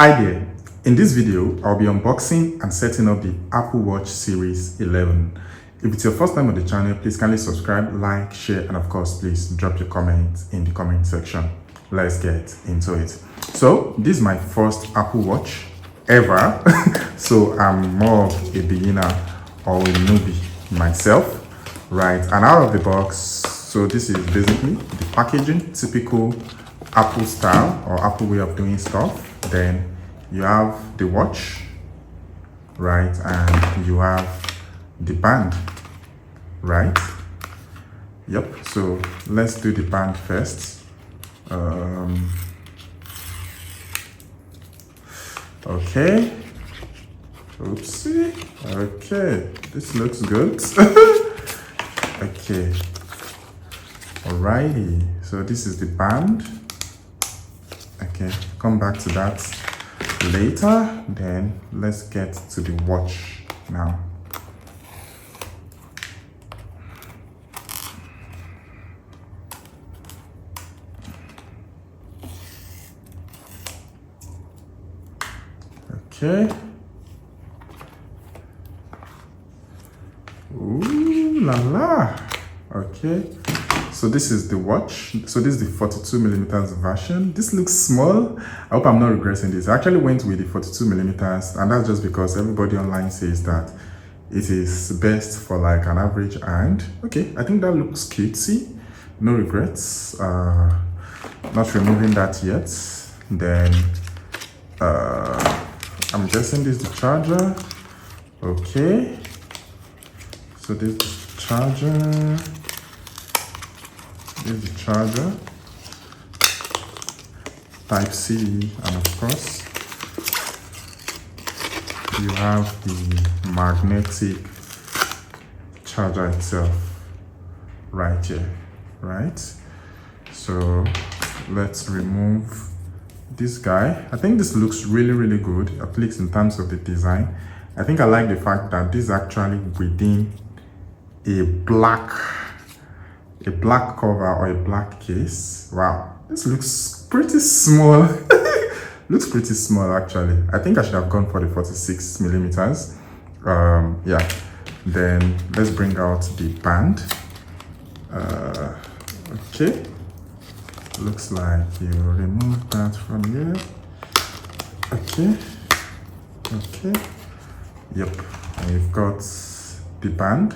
Hi there. In this video, I'll be unboxing and setting up the Apple Watch Series 11. If it's your first time on the channel, please kindly subscribe, like, share, and of course, please drop your comments in the comment section. Let's get into it. So, this is my first Apple Watch ever. So, I'm more of a beginner or a newbie myself, right? And out of the box, so this is basically the packaging, typical Apple style or Apple way of doing stuff. Then you have the watch, right? And you have the band, right? Yep. So let's do the band first. Okay. Oopsie. Okay. This looks good. Okay. Alrighty. So this is the band. Okay, come back to that later. Then let's get to the watch now. Okay. Ooh la la. Okay. So this is the watch. So this is the 42 millimeters version. This looks small. I hope I'm not regretting this. I actually went with the 42 millimeters, and that's just because everybody online says that it is best for like an average hand. Okay, I think that looks cutesy. No regrets. Not removing that yet. Then I'm guessing this is the charger. Okay. So this is the charger. This is the charger, type C, and of course you have the magnetic charger itself right here, right? So let's remove this guy. I think this looks really good, at least in terms of the design. I think I like the fact that this is actually within a black cover or a black case. Wow, this looks pretty small. Looks pretty small actually. I think I should have gone for the 46 millimeters. Yeah, then let's bring out the band. Okay, looks like you remove that from here. Okay, yep, and you've got the band.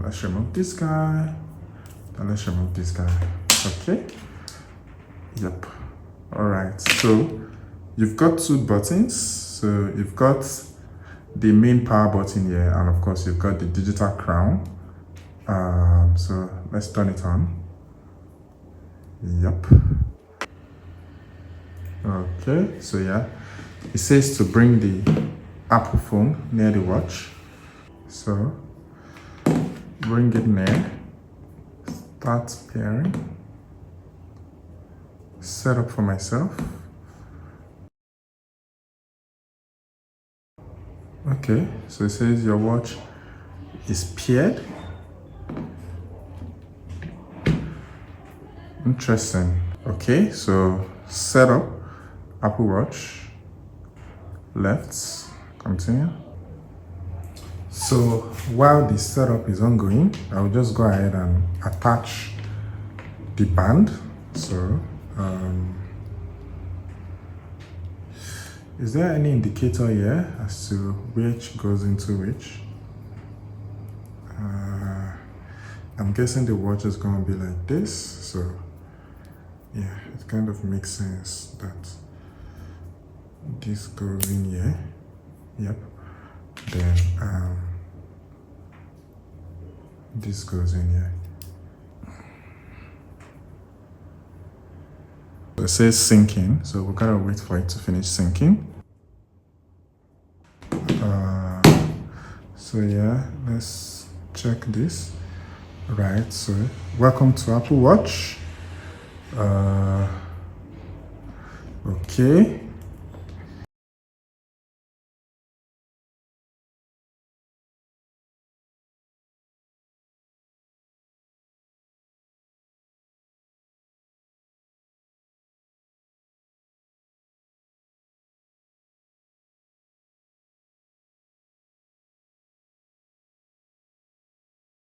Let's remove this guy, and let's remove this guy. Okay, yep. All right, so you've got two buttons. So you've got the main power button here, and of course you've got the digital crown. So let's turn it on. Yep. Okay, so yeah, it says to bring the Apple phone near the watch. So bring it near, start pairing, set up for myself. Okay, so it says your watch is paired. Interesting. Okay, so set up Apple Watch, left, continue. So while the setup is ongoing, I'll just go ahead and attach the band. So is there any indicator here as to which goes into which? I'm guessing the watch is going to be like this. So yeah, it kind of makes sense that this goes in here. Yep. Then this goes in here. It says syncing, so we're gonna wait for it to finish syncing. So yeah, let's check this. Right, so welcome to Apple Watch. Okay,